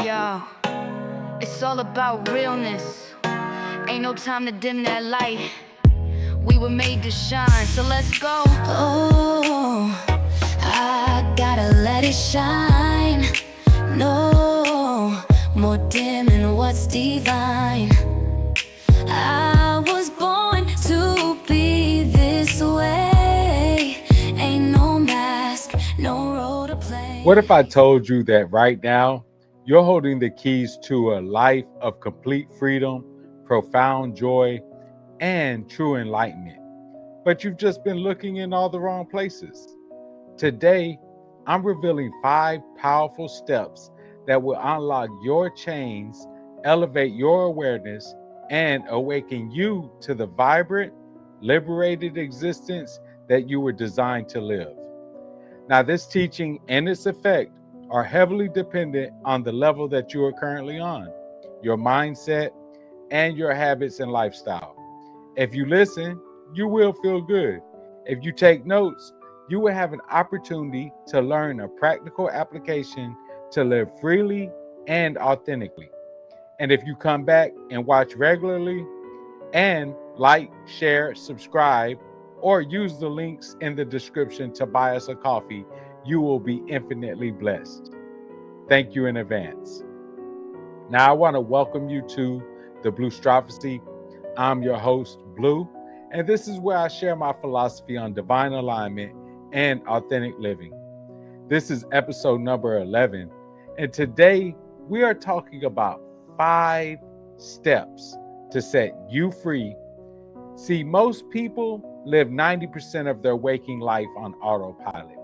Yo, it's all about realness. Ain't no time to dim that light. We were made to shine, so let's go. Oh, I gotta let it shine. No more dimming what's divine. I was born to be this way. Ain't no mask, no role to play. What if I told you that right now, you're holding the keys to a life of complete freedom, profound joy, and true enlightenment, but you've just been looking in all the wrong places? Today, I'm revealing 5 powerful steps that will unlock your chains, elevate your awareness, and awaken you to the vibrant, liberated existence that you were designed to live. Now, this teaching and its effect are heavily dependent on the level that you are currently on, your mindset, and your habits and lifestyle. If you listen, you will feel good. If you take notes, you will have an opportunity to learn a practical application to live freely and authentically. And if you come back and watch regularly and like, share, subscribe, or use the links in the description to buy us a coffee, you will be infinitely blessed. Thank you in advance. Now, I want to welcome you to the Blustrophecy. I'm your host, Blue, and this is where I share my philosophy on divine alignment and authentic living. This is episode number 11, and today we are talking about 5 steps to set you free. See, most people live 90% of their waking life on autopilot.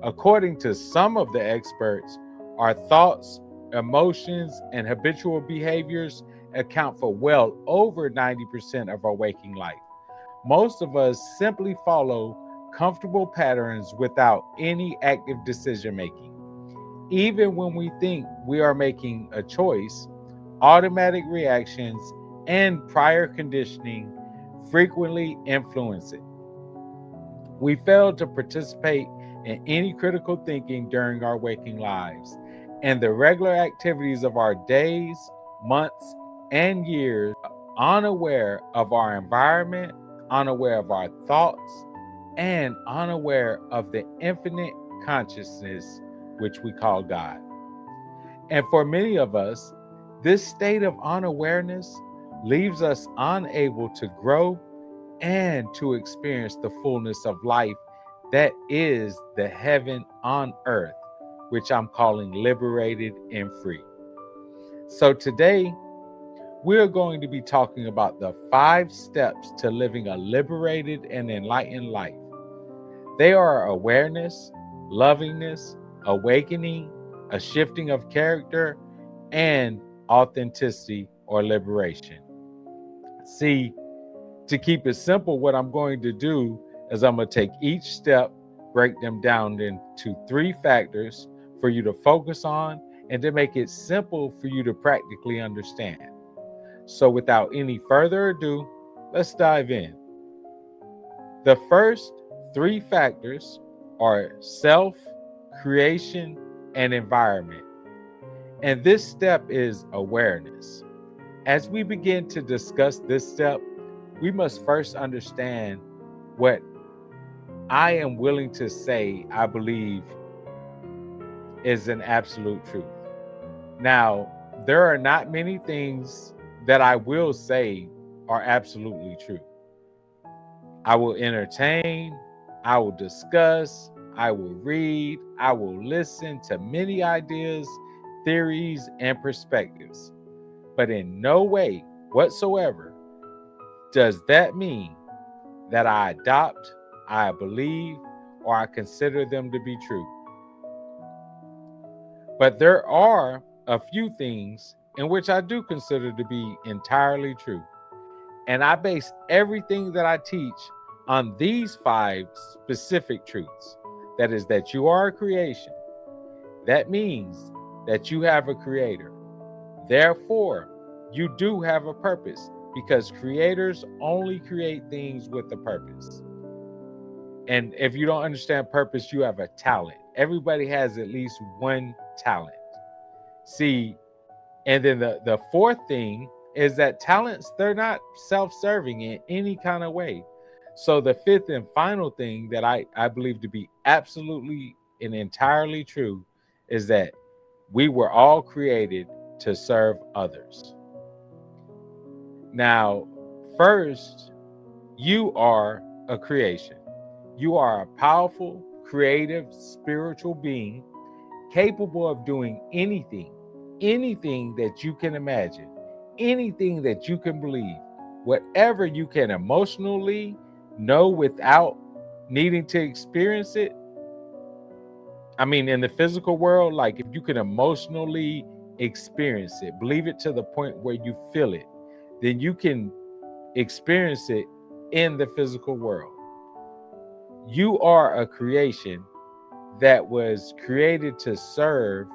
According to some of the experts, our thoughts, emotions, and habitual behaviors account for well over 90% of our waking life. Most of us simply follow comfortable patterns without any active decision making. Even when we think we are making a choice, automatic reactions and prior conditioning frequently influence it. We fail to participate in any critical thinking during our waking lives, and the regular activities of our days, months, and years, unaware of our environment, unaware of our thoughts, and unaware of the infinite consciousness which we call God. And for many of us, this state of unawareness leaves us unable to grow and to experience the fullness of life that is the heaven on earth, which I'm calling liberated and free. So today, we're going to be talking about the 5 steps to living a liberated and enlightened life. They are awareness, lovingness, awakening, a shifting of character, and authenticity or liberation. See, to keep it simple, what I'm going to do is I'm going to take each step, break them down into 3 factors for you to focus on and to make it simple for you to practically understand. So without any further ado, let's dive in. The first 3 factors are self, creation, and environment. And this step is awareness. As we begin to discuss this step, we must first understand what I am willing to say I believe is an absolute truth. Now, there are not many things that I will say are absolutely true. I will entertain, I will discuss, I will read, I will listen to many ideas, theories, and perspectives. But in no way whatsoever does that mean that I adopt, I believe, or I consider them to be true. But there are a few things in which I do consider to be entirely true. And I base everything that I teach on these 5 specific truths. That is, that you are a creation. That means that you have a creator. Therefore, you do have a purpose, because creators only create things with a purpose. And if you don't understand purpose, you have a talent. Everybody has at least one talent. See, And then the fourth thing is that talents, they're not self-serving in any kind of way. So the fifth and final thing that I believe to be absolutely and entirely true is that we were all created to serve others. Now, first, you are a creation. You are a powerful, creative, spiritual being capable of doing anything that you can imagine, anything that you can believe, whatever you can emotionally know without needing to experience it. I mean, in the physical world, like if you can emotionally experience it, believe it to the point where you feel it, then you can experience it in the physical world. You are a creation that was created to serve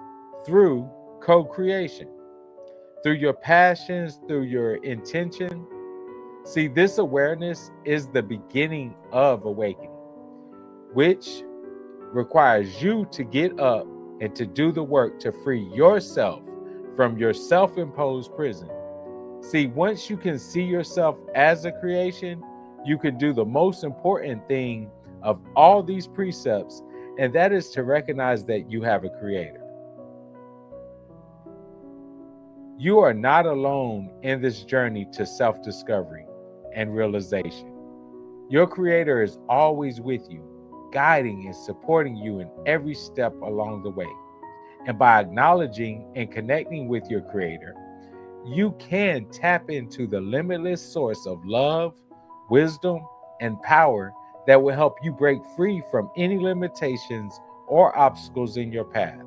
through co-creation, through your passions, through your intention. See, this awareness is the beginning of awakening, which requires you to get up and to do the work to free yourself from your self-imposed prison. See, once you can see yourself as a creation, you can do the most important thing of all these precepts, and that is to recognize that you have a creator. You are not alone in this journey to self-discovery and realization. Your creator is always with you, guiding and supporting you in every step along the way. And by acknowledging and connecting with your creator, you can tap into the limitless source of love, wisdom, and power that will help you break free from any limitations or obstacles in your path.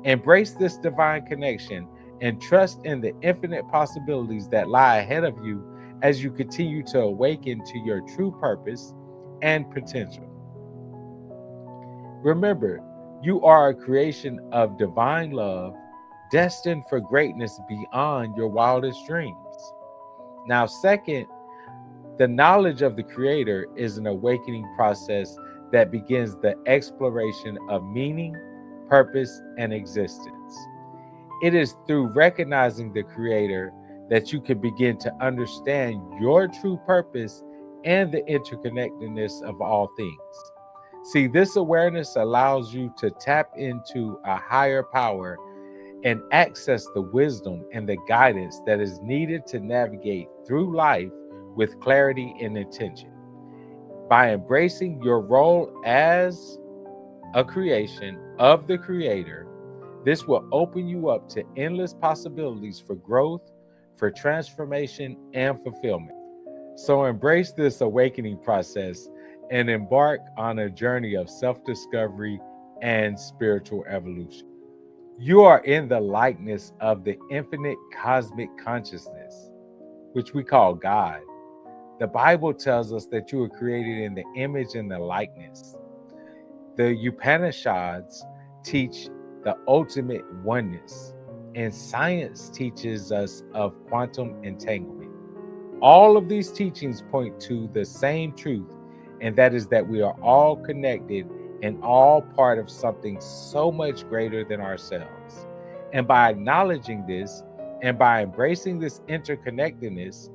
Embrace this divine connection and trust in the infinite possibilities that lie ahead of you as you continue to awaken to your true purpose and potential. Remember, you are a creation of divine love, destined for greatness beyond your wildest dreams. Now, second, the knowledge of the Creator is an awakening process that begins the exploration of meaning, purpose, and existence. It is through recognizing the Creator that you can begin to understand your true purpose and the interconnectedness of all things. See, this awareness allows you to tap into a higher power and access the wisdom and the guidance that is needed to navigate through life with clarity and intention. By embracing your role as a creation of the Creator, this will open you up to endless possibilities for growth, for transformation, and fulfillment. So embrace this awakening process and embark on a journey of self-discovery and spiritual evolution. You are in the likeness of the infinite cosmic consciousness, which we call God. The Bible tells us that you were created in the image and the likeness. The Upanishads teach the ultimate oneness, and science teaches us of quantum entanglement. All of these teachings point to the same truth, and that is that we are all connected and all part of something so much greater than ourselves. And by acknowledging this and by embracing this interconnectedness,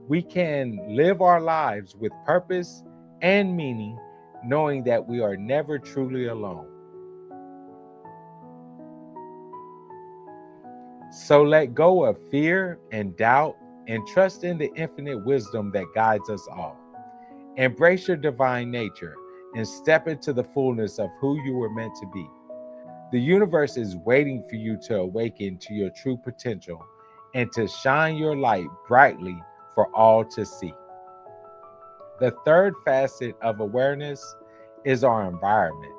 we can live our lives with purpose and meaning, knowing that we are never truly alone. So let go of fear and doubt and trust in the infinite wisdom that guides us all. Embrace your divine nature and step into the fullness of who you were meant to be. The universe is waiting for you to awaken to your true potential and to shine your light brightly for all to see. The third facet of awareness is our environment,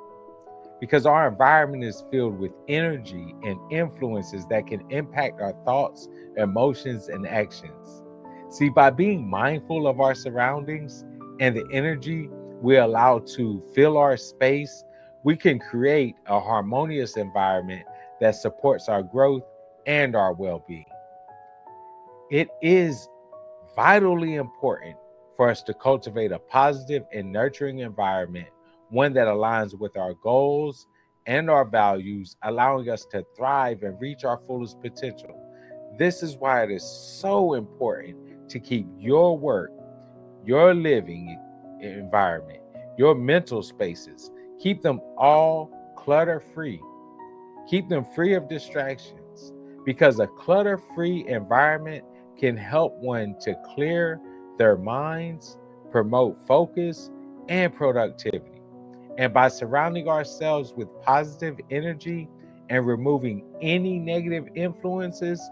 because our environment is filled with energy and influences that can impact our thoughts, emotions, and actions. See, by being mindful of our surroundings and the energy we allow to fill our space, we can create a harmonious environment that supports our growth and our well-being. It is vitally important for us to cultivate a positive and nurturing environment, one that aligns with our goals and our values, allowing us to thrive and reach our fullest potential. This is why it is so important to keep your work, your living environment, your mental spaces, keep them all clutter free. Keep them free of distractions because a clutter free environment can help one to clear their minds, promote focus and productivity. And by surrounding ourselves with positive energy and removing any negative influences,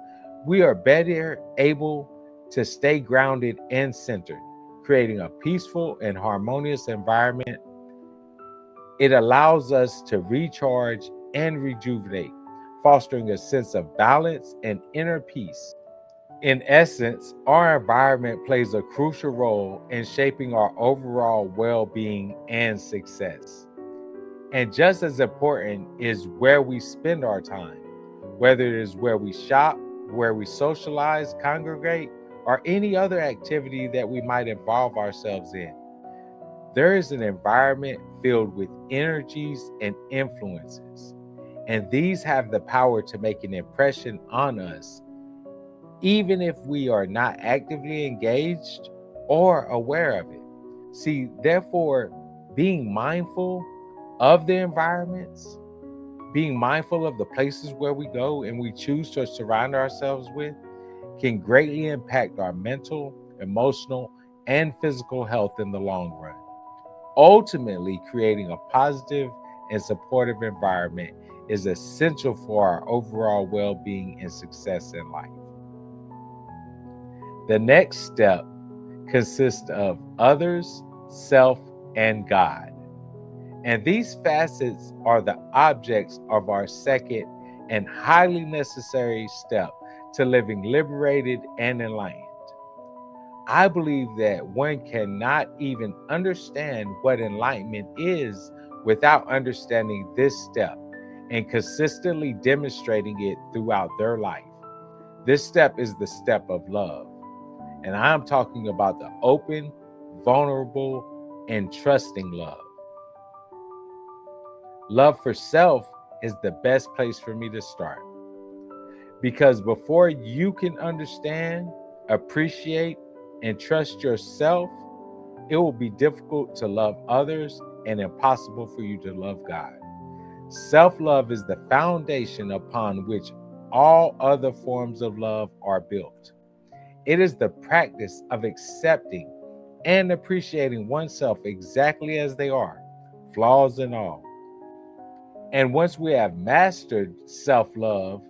we are better able to stay grounded and centered, creating a peaceful and harmonious environment. It allows us to recharge and rejuvenate, fostering a sense of balance and inner peace. In essence, our environment plays a crucial role in shaping our overall well being and success. And just as important is where we spend our time, whether it is where we shop, where we socialize, congregate, or any other activity that we might involve ourselves in. There is an environment filled with energies and influences, and these have the power to make an impression on us, even if we are not actively engaged or aware of it. See, therefore, being mindful of the environments, being mindful of the places where we go and we choose to surround ourselves with, can greatly impact our mental, emotional, and physical health in the long run. Ultimately, creating a positive and supportive environment is essential for our overall well being and success in life. The next step consists of others, self, and God. And these facets are the objects of our second and highly necessary step to living liberated and enlightened. I believe that one cannot even understand what enlightenment is without understanding this step and consistently demonstrating it throughout their life. This step is the step of love. And I'm talking about the open, vulnerable, and trusting love. Love for self is the best place for me to start. Because before you can understand, appreciate, and trust yourself, it will be difficult to love others and impossible for you to love God. Self-love is the foundation upon which all other forms of love are built. It is the practice of accepting and appreciating oneself exactly as they are, flaws and all. And once we have mastered self-love,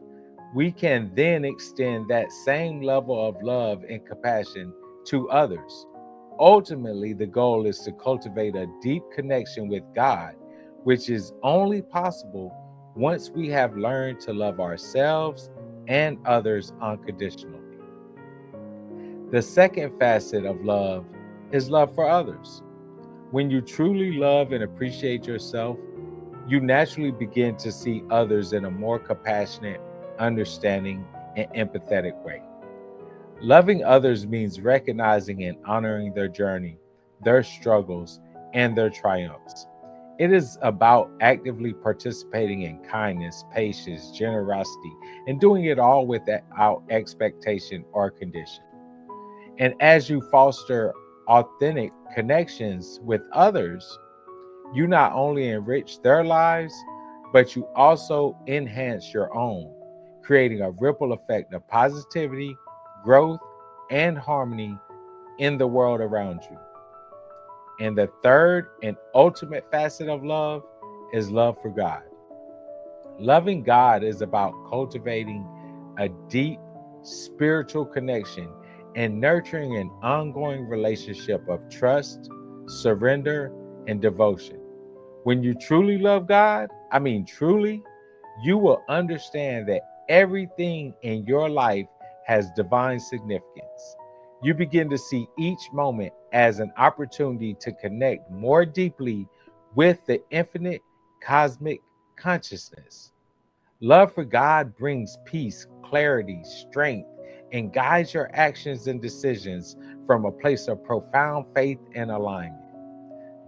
we can then extend that same level of love and compassion to others. Ultimately, the goal is to cultivate a deep connection with God, which is only possible once we have learned to love ourselves and others unconditionally. The second facet of love is love for others. When you truly love and appreciate yourself, you naturally begin to see others in a more compassionate, understanding, and empathetic way. Loving others means recognizing and honoring their journey, their struggles, and their triumphs. It is about actively participating in kindness, patience, generosity, and doing it all without expectation or condition. And as you foster authentic connections with others, you not only enrich their lives, but you also enhance your own, creating a ripple effect of positivity, growth, and harmony in the world around you. And the third and ultimate facet of love is love for God. Loving God is about cultivating a deep spiritual connection and nurturing an ongoing relationship of trust, surrender, and devotion. When you truly love God, I mean truly, you will understand that everything in your life has divine significance. You begin to see each moment as an opportunity to connect more deeply with the infinite cosmic consciousness. Love for God brings peace, clarity, strength, and guides your actions and decisions from a place of profound faith and alignment.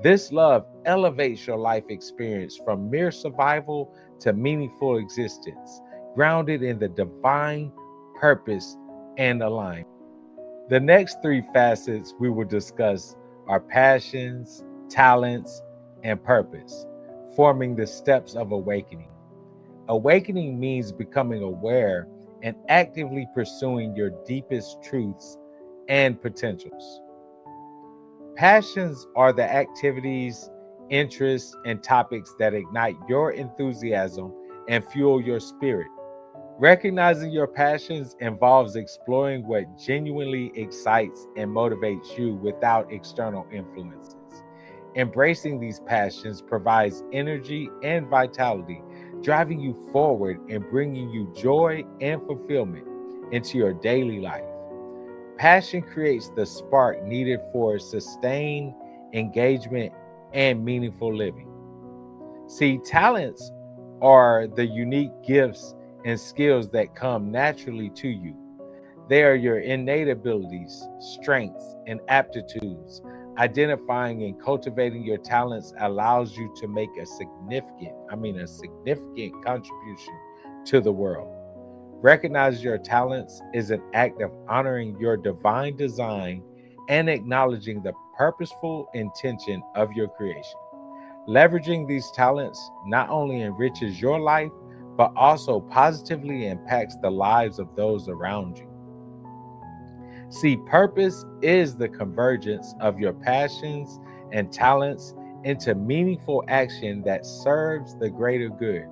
This love elevates your life experience from mere survival to meaningful existence, grounded in the divine purpose, and alignment. The next three facets we will discuss are passions, talents, and purpose, forming the steps of awakening. Awakening means becoming aware and actively pursuing your deepest truths and potentials. Passions are the activities, interests, and topics that ignite your enthusiasm and fuel your spirit. Recognizing your passions involves exploring what genuinely excites and motivates you without external influences. Embracing these passions provides energy and vitality, driving you forward and bringing you joy and fulfillment into your daily life. Passion creates the spark needed for sustained engagement and meaningful living. See, talents are the unique gifts and skills that come naturally to you. They are your innate abilities, strengths, and aptitudes. Identifying and cultivating your talents allows you to make a significant contribution to the world. Recognize your talents is an act of honoring your divine design and acknowledging the purposeful intention of your creation. Leveraging these talents not only enriches your life, but also positively impacts the lives of those around you. See, purpose is the convergence of your passions and talents into meaningful action that serves the greater good.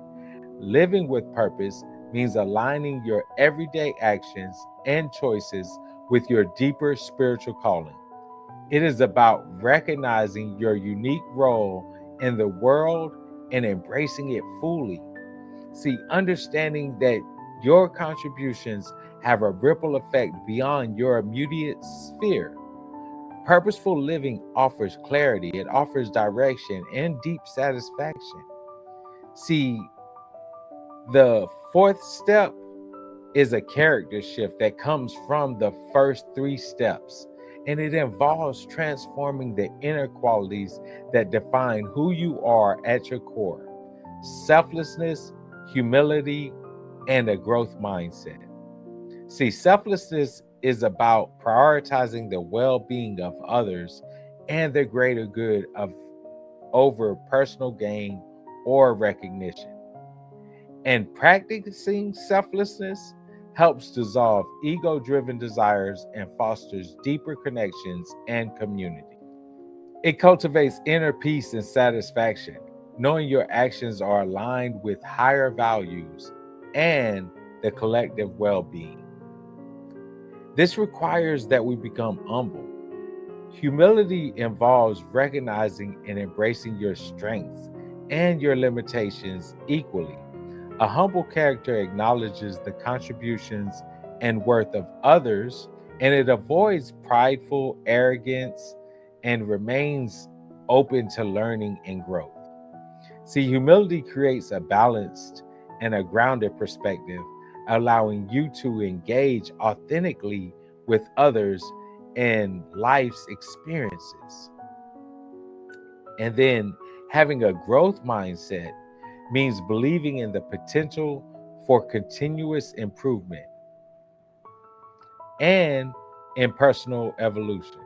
Living with purpose means aligning your everyday actions and choices with your deeper spiritual calling. It is about recognizing your unique role in the world and embracing it fully. See, understanding that your contributions have a ripple effect beyond your immediate sphere. Purposeful living offers clarity, it offers direction and deep satisfaction. See, the fourth step is a character shift that comes from the first three steps, and it involves transforming the inner qualities that define who you are at your core: selflessness, humility, and a growth mindset. See, selflessness is about prioritizing the well-being of others and the greater good of over personal gain or recognition. And practicing selflessness helps dissolve ego-driven desires and fosters deeper connections and community. It cultivates inner peace and satisfaction, knowing your actions are aligned with higher values and the collective well-being. This requires that we become humble. Humility involves recognizing and embracing your strengths and your limitations equally. A humble character acknowledges the contributions and worth of others, and it avoids prideful arrogance and remains open to learning and growth. See, humility creates a balanced and a grounded perspective, allowing you to engage authentically with others and life's experiences. And then having a growth mindset means believing in the potential for continuous improvement and in personal evolution.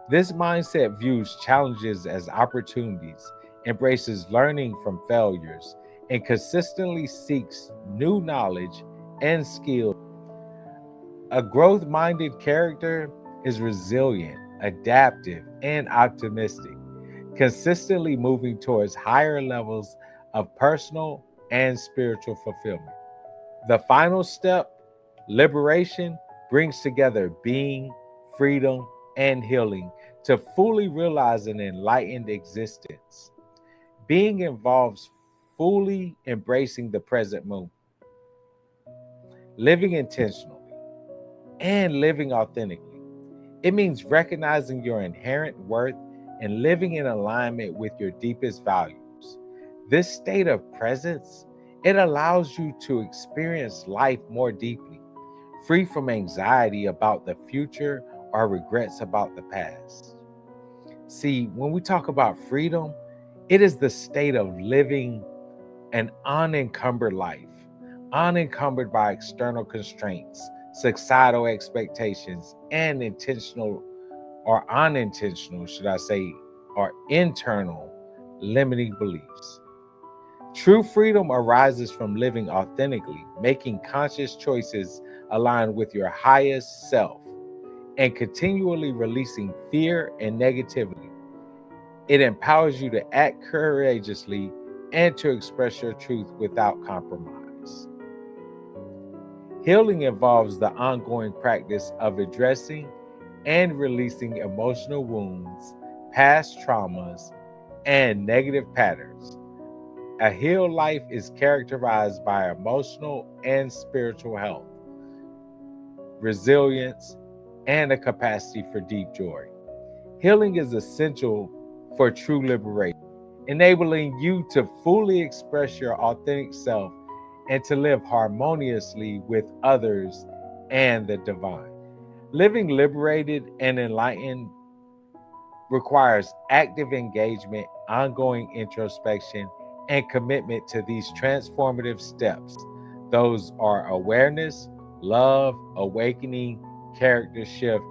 This mindset views challenges as opportunities, embraces learning from failures, and consistently seeks new knowledge and skills. A growth minded character is resilient, adaptive, and optimistic, consistently moving towards higher levels of personal and spiritual fulfillment. The final step, liberation, brings together being, freedom, and healing to fully realize an enlightened existence. Being involves fully embracing the present moment, living intentionally, and living authentically. It means recognizing your inherent worth and living in alignment with your deepest values. This state of presence, it allows you to experience life more deeply, free from anxiety about the future or regrets about the past. See, when we talk about freedom, it is the state of living an unencumbered life, unencumbered by external constraints, societal expectations, and intentional or unintentional, should I say, or internal limiting beliefs. True freedom arises from living authentically, making conscious choices aligned with your highest self, and continually releasing fear and negativity. It empowers you to act courageously and to express your truth without compromise. Healing involves the ongoing practice of addressing and releasing emotional wounds, past traumas, and negative patterns. A healed life is characterized by emotional and spiritual health, resilience, and a capacity for deep joy. Healing is essential for true liberation, enabling you to fully express your authentic self and to live harmoniously with others and the divine. Living liberated and enlightened requires active engagement, ongoing introspection, and commitment to these transformative steps. Those are awareness, love, awakening, character shift,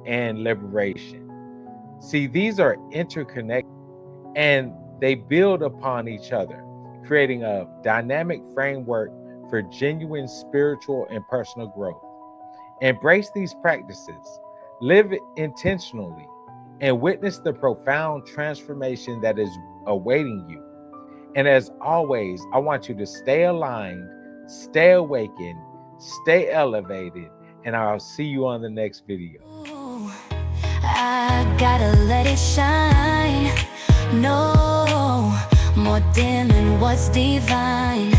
and liberation. See, these are interconnected and they build upon each other, creating a dynamic framework for genuine spiritual and personal growth. Embrace these practices, live intentionally, and witness the profound transformation that is awaiting you. And as always, I want you to stay aligned, stay awakened, stay elevated, and I'll see you on the next video. I gotta let it shine. No more dimming what's divine.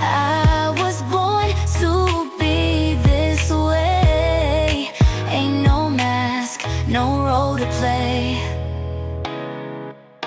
I was born to be this way. Ain't no mask, no role to play.